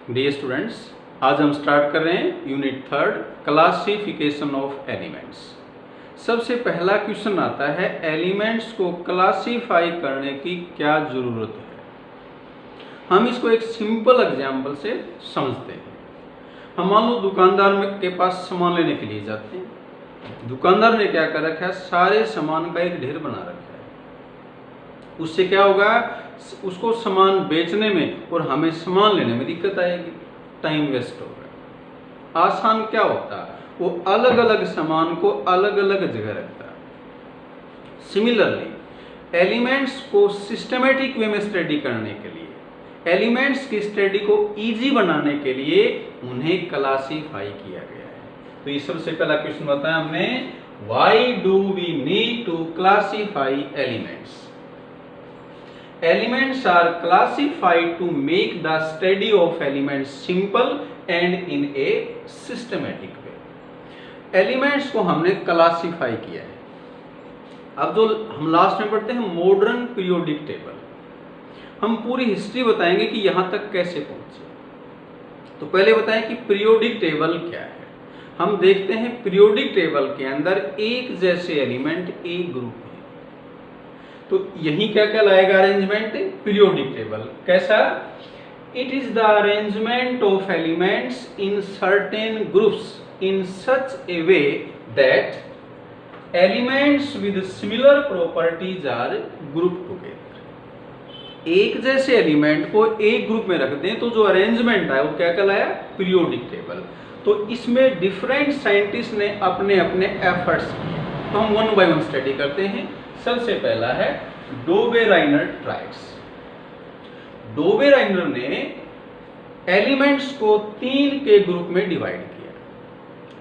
Dear students, आज हम start कर रहे हैं यूनिट 3 क्लासिफिकेशन ऑफ एलिमेंट्स। सबसे पहला क्वेश्चन आता है एलिमेंट्स को क्लासिफाई करने की क्या ज़रूरत है। हम इसको एक सिंपल एग्जांपल से समझते हैं। हम मान लो दुकानदार के पास सामान लेने के लिए जाते हैं। दुकानदार ने क्या कर रखा है, सारे सामान का एक ढेर बना रखा है। उससे क्या होगा, उसको सामान बेचने में और हमें सामान लेने में दिक्कत आएगी, टाइम वेस्ट होगा। आसान क्या होता है, वो अलग अलग सामान को अलग अलग जगह रखता है। सिमिलरली एलिमेंट्स को सिस्टमेटिक वे में स्टडी करने के लिए, एलिमेंट्स की स्टडी को इजी बनाने के लिए उन्हें क्लासिफाई किया गया है। तो ये सबसे पहला क्वेश्चन बताया हमने, why do we need to classify elements. Elements are classified to make the study of elements simple and in a systematic way. Elements को हमने क्लासिफाई किया है। अब जो हम लास्ट में पढ़ते हैं मॉडर्न पीरियोडिक टेबल, हम पूरी हिस्ट्री बताएंगे कि यहाँ तक कैसे पहुँचे। तो पहले बताएं कि पीरियोडिक टेबल क्या है। हम देखते हैं पीरियोडिक टेबल के अंदर एक जैसे एलिमेंट एक ग्रुप है। तो यही क्या कहलाएगा अरेंजमेंट, पीरियोडिक टेबल। कैसा? It is the arrangement of elements in certain groups in such a way that elements with similar properties are group together. एक जैसे एलिमेंट को एक ग्रुप में रख दें तो जो अरेंजमेंट है वो क्या कहलाया, पीरियोडिक टेबल। तो इसमें डिफरेंट साइंटिस्ट ने अपने अपने एफर्ट्स किए। तो हम वन बाय वन स्टडी करते हैं। सबसे पहला है डोबेराइनर ट्राइड्स। डोबेराइनर ने एलिमेंट्स को 3 के ग्रुप में डिवाइड किया।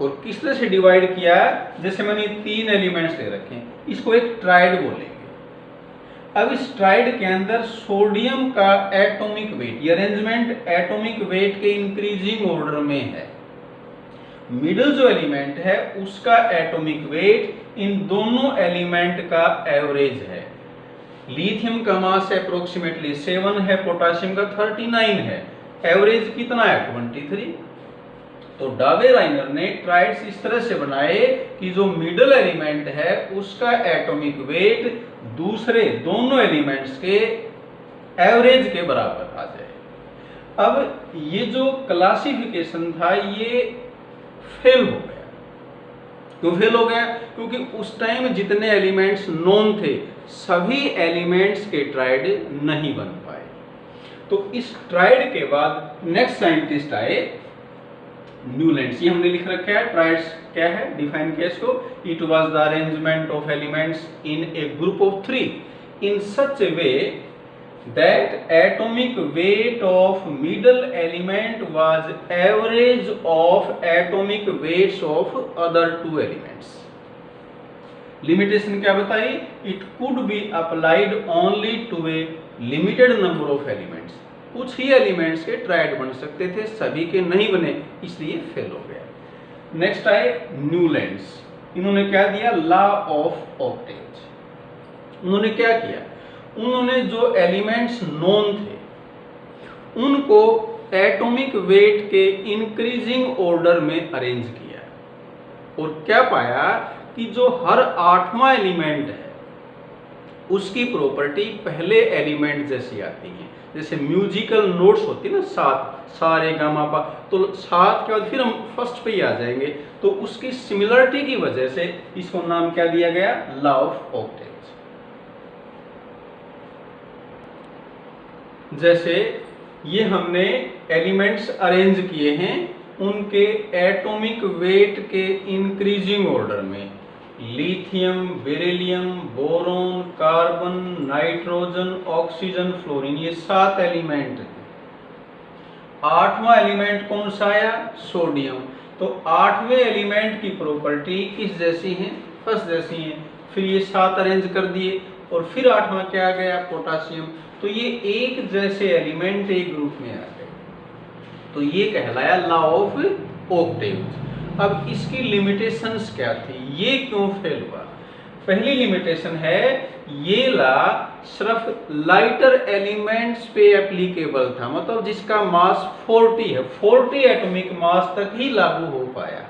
और किस तरह से डिवाइड किया, जैसे मैंने 3 एलिमेंट्स ले रखे हैं, इसको एक ट्राइड बोलेंगे। अब इस ट्राइड के अंदर सोडियम का एटॉमिक वेट, ये अरेंजमेंट एटॉमिक वेट के इंक्रीजिंग ऑर्डर में है। मिडिल जो एलिमेंट है उसका एटॉमिक वेट इन दोनों एलिमेंट का एवरेज है। लिथियम का मास अप्रोक्सीमेटली 7 है, पोटाशियम का 39 है, एवरेज कितना है 23। तो डोबेराइनर ने ट्राइड्स इस तरह से बनाए कि जो मिडिल एलिमेंट है उसका एटॉमिक वेट दूसरे दोनों एलिमेंट्स के एवरेज के बराबर आ जाए। अब ये जो क्लासिफिकेशन था ये फेल हो गया। क्यों फेल हो गया? क्योंकि उस टाइम जितने एलिमेंट्स नोन थे सभी एलिमेंट्स के ट्राइड नहीं बन पाए। तो इस ट्राइड के बाद नेक्स्ट साइंटिस्ट आए न्यूलैंड्स। ये हमने लिख रखा है ट्राइड्स क्या है, डिफाइन किया इसको। It was the arrangement of elements in A group of 3 in such a way that atomic weight of middle element was average of atomic weights of other 2 elements. Limitation क्या बताई? It could be applied only to a limited number of elements. कुछ ही elements के tried बन सकते थे, सभी के नहीं बने, इसलिए फेल हो गया। नेक्स्ट आए न्यूलैंड्स। इन्होंने क्या दिया, लॉ ऑफ ऑक्टेज। उन्होंने क्या किया, उन्होंने जो एलिमेंट्स नोन थे उनको एटॉमिक वेट के इंक्रीजिंग ऑर्डर में अरेंज किया और क्या पाया कि जो हर 8वां एलिमेंट है उसकी प्रॉपर्टी पहले एलिमेंट जैसी आती है। जैसे म्यूजिकल नोट्स होती है ना, 7 सा रे गा मा पा, तो 7 के बाद फिर हम फर्स्ट पे ही आ जाएंगे। तो उसकी सिमिलरिटी की वजह से इसको नाम क्या दिया गया, लॉ ऑफ ऑक्टेज। जैसे ये हमने एलिमेंट्स अरेंज किए हैं उनके एटॉमिक वेट के इंक्रीजिंग ऑर्डर में। Lithium, beryllium, boron, carbon, nitrogen, oxygen, fluorine, ये 7 एलिमेंट हैं। 8वां एलिमेंट कौन सा आया, सोडियम। तो 8वें एलिमेंट की प्रॉपर्टी किस जैसी है, फर्स्ट जैसी है। फिर ये 7 अरेंज कर दिए और फिर 8वां क्या आ गया, पोटाशियम। तो ये एक जैसे एलिमेंट एक ग्रुप में आ गए, तो ये कहलाया लॉ ऑफ ऑक्टेव। अब इसकी लिमिटेशंस क्या थी, ये क्यों फेल हुआ? पहली लिमिटेशन है ये ला सिर्फ लाइटर एलिमेंट्स पे एप्लीकेबल था, मतलब जिसका मास 40 है, 40 एटॉमिक मास तक ही लागू हो पाया।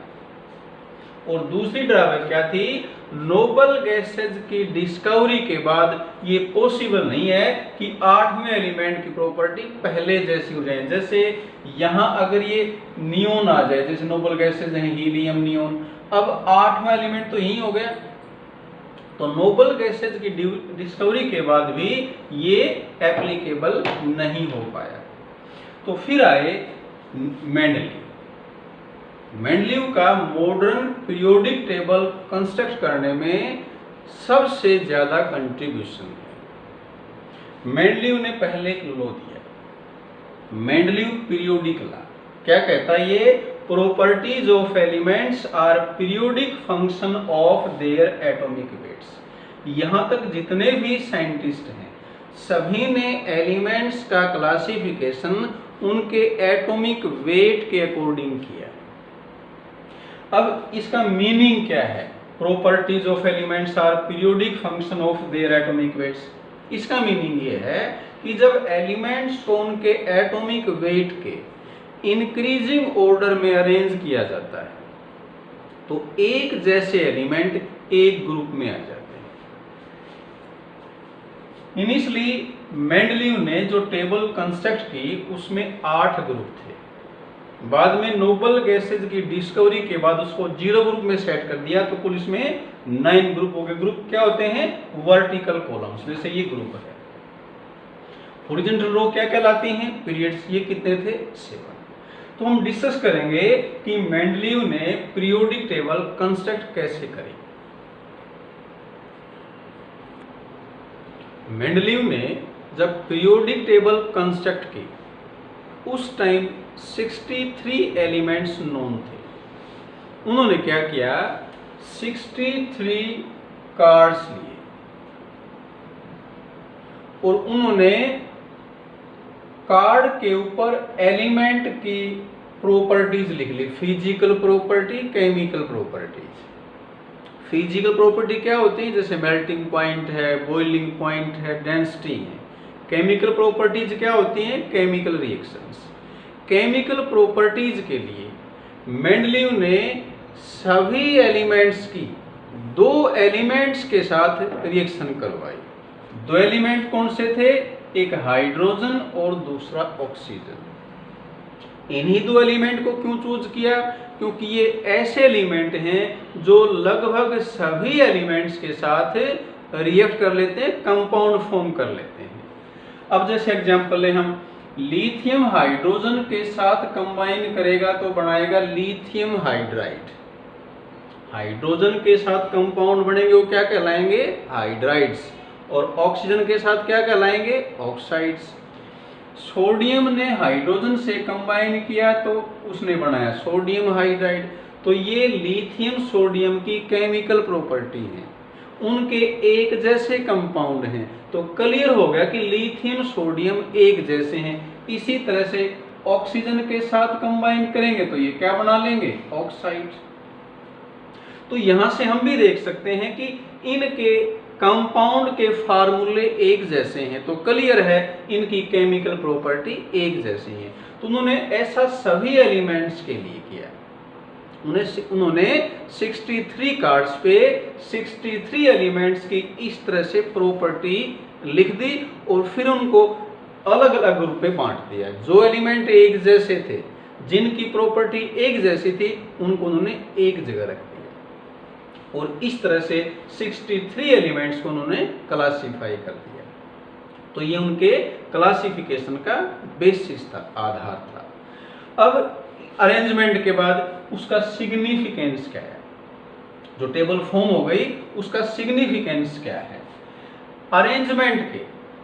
और दूसरी ड्रॉबैक क्या थी, नोबल गैसेज की डिस्कवरी के बाद ये पॉसिबल नहीं है कि 8वें एलिमेंट की प्रॉपर्टी पहले जैसी हो जाए। जैसे यहाँ अगर ये नियोन आ जाए, जैसे नोबल गैसेज हैं हीलियम, नियोन, अब 8वां एलिमेंट तो यही हो गया। तो नोबल गैसेज की डिस्कवरी के बाद भी ये एप्लीकेबल नहीं हो पाया। तो फिर आए मेंडलीव। मेंडलीव का मॉडर्न पीरियोडिक टेबल कंस्ट्रक्ट करने में सबसे ज्यादा कंट्रीब्यूशन है। मेंडलीव ने पहले एक लॉ दिया, मेंडलीव पीरियोडिक लॉ। क्या कहता है ये, properties of elements are periodic function of their atomic weights. यहां तक जितने भी साइंटिस्ट हैं सभी ने एलिमेंट्स का क्लासिफिकेशन उनके एटॉमिक वेट के अकॉर्डिंग किया। अब इसका मीनिंग क्या है, properties of elements are periodic function of their atomic weights. इसका मीनिंग ये है कि जब एलिमेंट्स को उनके एटॉमिक वेट के इंक्रीजिंग ऑर्डर में अरेंज किया जाता है तो एक जैसे एलिमेंट एक ग्रुप में आ जाते हैं। इनिशियली मेंडलीव ने जो टेबल कंस्ट्रक्ट की उसमें 8 ग्रुप थे। बाद में नोबल गैसेज की डिस्कवरी के बाद उसको 0 ग्रुप में सेट कर दिया, तो कुल इसमें 9 ग्रुप हो गए। ग्रुप क्या होते हैं, वर्टिकल कॉलम्स, जैसे ये ग्रुप है। हॉरिजॉन्टल रो क्या कहलाती हैं, पीरियड्स। ये कितने थे, 7। तो हम डिस्कस करेंगे कि मेंडलीव ने पीरियोडिक टेबल कंस्ट्रक्ट कैसे करी। मेंडलीव ने जब पीरियोडिक टेबल कंस्ट्रक्ट की उस टाइम 63 एलिमेंट्स नोन थे। उन्होंने क्या किया, 63 कार्ड्स लिए और उन्होंने कार्ड के ऊपर एलिमेंट की प्रॉपर्टीज लिख ली, physical property, chemical properties. Physical property क्या होती है, जैसे मेल्टिंग पॉइंट है, बॉइलिंग पॉइंट है, डेंसिटी है। केमिकल प्रॉपर्टीज क्या होती हैं, केमिकल रिएक्शंस। केमिकल प्रॉपर्टीज के लिए मेंडलीव ने सभी एलिमेंट्स की 2 एलिमेंट्स के साथ रिएक्शन करवाई। 2 एलिमेंट कौन से थे, एक हाइड्रोजन और दूसरा ऑक्सीजन। इन्हीं 2 एलिमेंट को क्यों चूज किया, क्योंकि ये ऐसे एलिमेंट हैं जो लगभग सभी एलिमेंट्स के साथ रिएक्ट कर लेते हैं, कंपाउंड फॉर्म कर लेते हैं। अब जैसे एग्जांपल ले हम, लिथियम हाइड्रोजन के साथ कंबाइन करेगा तो बनाएगा लिथियम हाइड्राइड। हाइड्रोजन के साथ कंपाउंड बनेंगे वो क्या कहलाएंगे, हाइड्राइड्स। और ऑक्सीजन के साथ क्या कहलाएंगे, ऑक्साइड्स। सोडियम ने हाइड्रोजन से कंबाइन किया तो उसने बनाया सोडियम हाइड्राइड। तो ये लिथियम सोडियम की केमिकल प्रॉपर्टी है, उनके एक जैसे कंपाउंड हैं। तो क्लियर हो गया कि लिथियम सोडियम एक जैसे हैं। इसी तरह से ऑक्सीजन के साथ कंबाइन करेंगे तो ये क्या बना लेंगे, ऑक्साइड। तो यहां से हम भी देख सकते हैं कि इनके कंपाउंड के फार्मूले एक जैसे हैं, तो क्लियर है इनकी केमिकल प्रॉपर्टी एक जैसी है। तो उन्होंने ऐसा सभी एलिमेंट्स के लिए किया। उन्होंने 63 कार्ड्स पे 63 एलिमेंट्स की इस तरह से प्रॉपर्टी लिख दी और फिर उनको अलग अलग ग्रुप में बांट दिया। जो एलिमेंट एक जैसे थे, जिनकी प्रॉपर्टी एक जैसी थी, उनको उन्होंने एक जगह रख दिया और इस तरह से 63 एलिमेंट्स को उन्होंने क्लासिफाई कर दिया। तो ये उनके क्लासिफिकेशन का बेसिस था, आधार था। अब अरेंजमेंट के बाद उसका सिग्निफिकेंस क्या है, जो टेबल फॉर्म हो गई उसका सिग्निफिकेंस क्या है। अरेंजमेंट के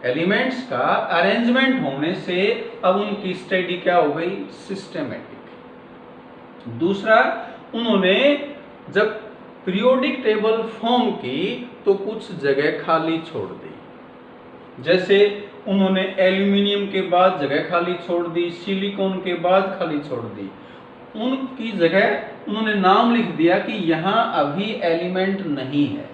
एलिमेंट्स का अरेंजमेंट होने से अब उनकी स्टडी क्या हो गई, सिस्टमेटिक। दूसरा, उन्होंने जब पीरियोडिक टेबल फॉर्म की तो कुछ जगह खाली छोड़ दी। जैसे उन्होंने एल्यूमिनियम के बाद जगह खाली छोड़ दी, सिलिकॉन के बाद खाली छोड़ दी। उनकी जगह उन्होंने नाम लिख दिया कि यहां अभी एलिमेंट नहीं है।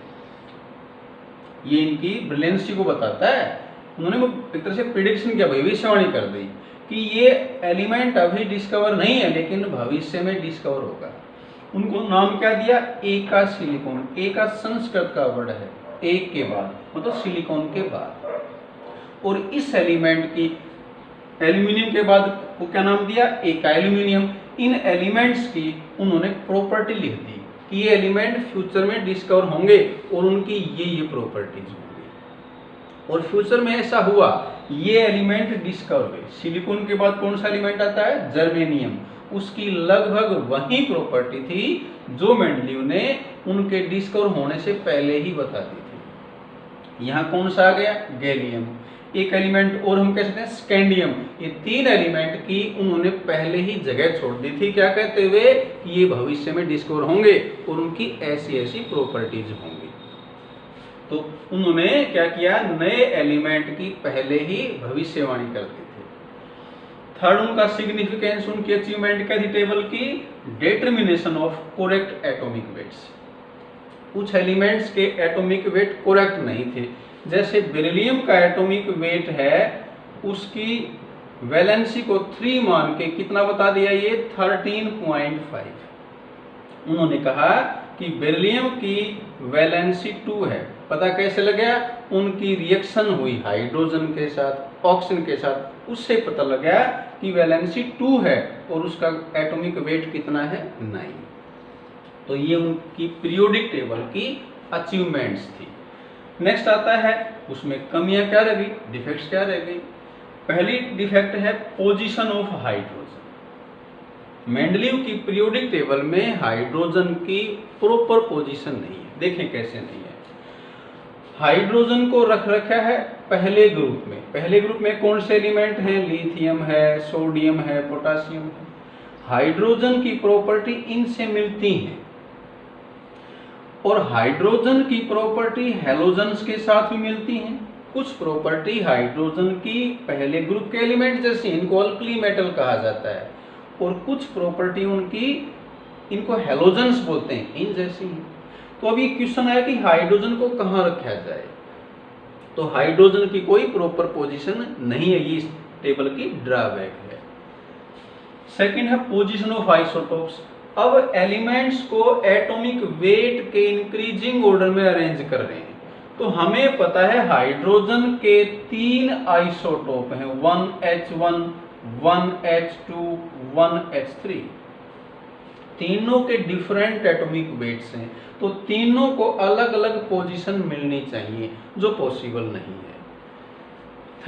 ये इनकी ब्रिलियंसी को बताता है। उन्होंने एक तरह से प्रिडिक्शन किया, भविष्यवाणी कर दी कि ये एलिमेंट अभी डिस्कवर नहीं है लेकिन भविष्य में डिस्कवर होगा। उनको नाम क्या दिया? एका सिलिकॉन। एका संस्कृत का वर्ड है, एक के बाद मतलब सिलिकॉन के बाद। और इस एलिमेंट की एल्यूमिनियम के बाद को क्या नाम दिया? एका एल्यूमिनियम। इन एलिमेंट्स की उन्होंने प्रॉपर्टी लिख दी कि ये एलिमेंट फ्यूचर में डिस्कवर होंगे और उनकी ये प्रॉपर्टीज होंगी। और फ्यूचर में ऐसा हुआ, ये एलिमेंट डिस्कवर हुए। सिलिकॉन के बाद कौन सा एलिमेंट आता है? जर्मेनियम। उसकी लगभग वही प्रॉपर्टी थी जो मेंडलीव ने उनके डिस्कवर होने से पहले ही बता दी थी। यहाँ कौन सा आ गया? गैलियम। एक एलिमेंट और हम कह सकते हैं स्कैंडियम। ये तीन एलिमेंट की उन्होंने पहले ही जगह छोड़ दी थी, क्या कहते हुए कि ये भविष्य में डिस्कवर होंगे और उनकी ऐसी ऐसी प्रॉपर्टीज होंगी। तो उन्होंने क्या किया? नए एलिमेंट की पहले ही भविष्यवाणी कर दी थी। थर्ड उनका सिग्निफिकेंस, उनकी अचीवमेंट क्या थी टेबल की? Determination of correct atomic weights. कुछ एलिमेंट्स के एटॉमिक वेट करेक्ट नहीं थे, जैसे बेरिलियम का एटॉमिक वेट है, उसकी वैलेंसी को 3 मान के कितना बता दिया? ये 13.5। उन्होंने कहा कि बेरिलियम की वैलेंसी 2 है। पता कैसे लगा? उनकी रिएक्शन हुई हाइड्रोजन के साथ, ऑक्सीजन के साथ, उससे पता लगा कि वैलेंसी 2 है और उसका एटॉमिक वेट कितना है? 9। तो ये उनकी पीरियोडिक टेबल की अचीवमेंट्स थी। नेक्स्ट आता है उसमें कमियां क्या रह गई, डिफेक्ट्स क्या रह गई। पहली डिफेक्ट है पोजीशन ऑफ हाइड्रोजन। मेंडलीव की पीरियोडिक टेबल में हाइड्रोजन की प्रॉपर पोजीशन नहीं है। देखें कैसे नहीं है। हाइड्रोजन को रख रखा है पहले ग्रुप में। पहले ग्रुप में कौन से एलिमेंट हैं? लिथियम है, सोडियम है, पोटासियम है। हाइड्रोजन की प्रॉपर्टी इनसे मिलती है और हाइड्रोजन की प्रॉपर्टी हैलोजन्स के साथ भी मिलती हैं। कुछ प्रॉपर्टी हाइड्रोजन की पहले ग्रुप के एलिमेंट जैसे, इनको अल्कली मेटल कहा जाता है, और कुछ प्रॉपर्टी उनकी, इनको हैलोजन्स बोलते हैं, इन जैसी हैं। तो अभी क्वेश्चन आया कि हाइड्रोजन को कहाँ रखा जाए। तो हाइड्रोजन की कोई प्रॉपर पोजीशन नहीं है, ये इस टेबल की ड्रॉबैक है। सेकंड है पोजीशन ऑफ आइसोटोप्स। अब एलिमेंट्स को एटॉमिक वेट के इंक्रीजिंग ऑर्डर में अरेंज कर रहे हैं। तो हमें पता है हाइड्रोजन के 3 आइसोटोप हैं, 1H1, 1H2, 1H3। तीनों के डिफरेंट एटॉमिक वेट्स हैं, तो तीनों को अलग अलग पोजीशन मिलनी चाहिए, जो पॉसिबल नहीं है।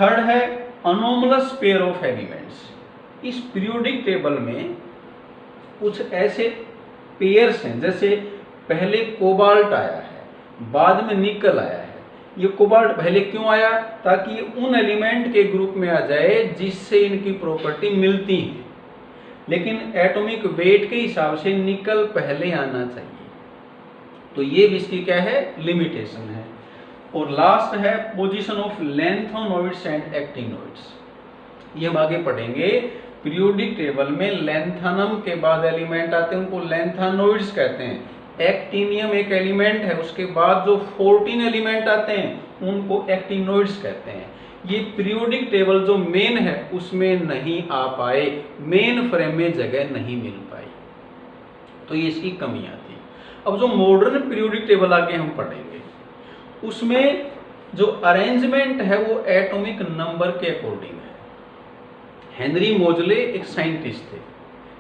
थर्ड है अनोमलस पेयर ऑफ एलिमेंट्स। इस पीरियोडिक टेबल में कुछ ऐसे पेयर्स हैं, जैसे पहले कोबाल्ट आया है, बाद में निकल आया है। ये कोबाल्ट पहले क्यों आया? ताकि उन एलिमेंट के ग्रुप में आ जाए जिससे इनकी प्रॉपर्टी मिलती है, लेकिन एटॉमिक वेट के हिसाब से निकल पहले आना चाहिए। तो ये भी इसकी क्या है? लिमिटेशन है। और लास्ट है पोजीशन ऑफ लैंथोनोइड्स एंड एक्टिनोइड्स। ये हम आगे पढ़ेंगे। पीरियोडिक टेबल में लैंथानम के बाद एलिमेंट आते हैं, उनको लैंथानोइड्स कहते हैं। एक्टिनियम एक एलिमेंट है, उसके बाद जो 14 एलिमेंट आते हैं उनको एक्टिनोइड्स कहते हैं। ये पीरियोडिक टेबल जो मेन है उसमें नहीं आ पाए, मेन फ्रेम में जगह नहीं मिल पाई, तो ये इसकी कमियां थी। अब जो मॉडर्न पीरियोडिक टेबल आगे हम पढ़ेंगे, उसमें जो अरेंजमेंट है वो एटॉमिक नंबर के अकॉर्डिंग है। हेनरी मोजले एक साइंटिस्ट थे।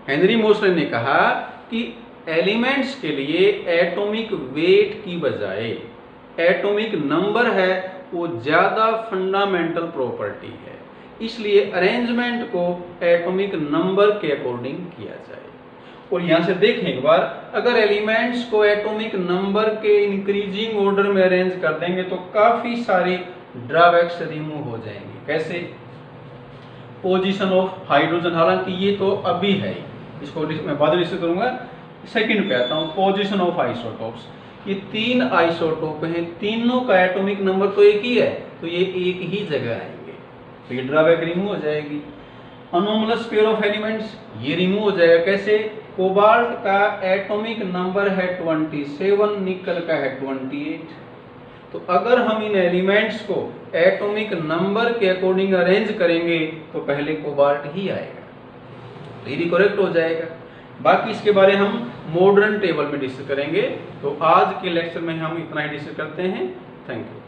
हेनरी मोजले ने कहा कि एलिमेंट्स के लिए एटॉमिक वेट की बजाय एटॉमिक नंबर है वो ज़्यादा फंडामेंटल प्रॉपर्टी है, इसलिए अरेंजमेंट को एटॉमिक नंबर के अकॉर्डिंग किया जाए। और यहाँ से देखें एक बार, अगर एलिमेंट्स को एटॉमिक नंबर के इंक्रीजिंग ऑर्डर में अरेंज कर देंगे तो काफ़ी सारी ड्रॉबैक्स रिमूव हो जाएंगे। कैसे? पोजीशन ऑफ हाइड्रोजन, हालांकि ये तो अभी है, इसको मैं बाद में डिस्कस करूंगा। सेकंड पे आता हूँ, पोजीशन ऑफ आइसोटोप्स। ये 3 आइसोटोप हैं, तीनों का एटॉमिक नंबर तो एक ही है, तो ये एक ही जगह आएंगे, तो ये ड्रॉबैक रिमूव हो जाएगी। अनोमलस पेयर ऑफ एलिमेंट्स, ये रिमूव हो जाएगा। कैसे? कोबाल्ट का एटॉमिक नंबर है 27, निकल का है 28, तो तो अगर हम इन एलिमेंट्स को एटॉमिक नंबर के अकॉर्डिंग अरेंज करेंगे तो पहले कोबाल्ट ही आएगा, तो ये भी करेक्ट हो जाएगा। बाकी इसके बारे हम मॉडर्न टेबल में डिस्कस करेंगे। तो आज के लेक्चर में हम इतना ही डिस्कस करते हैं। Thank you.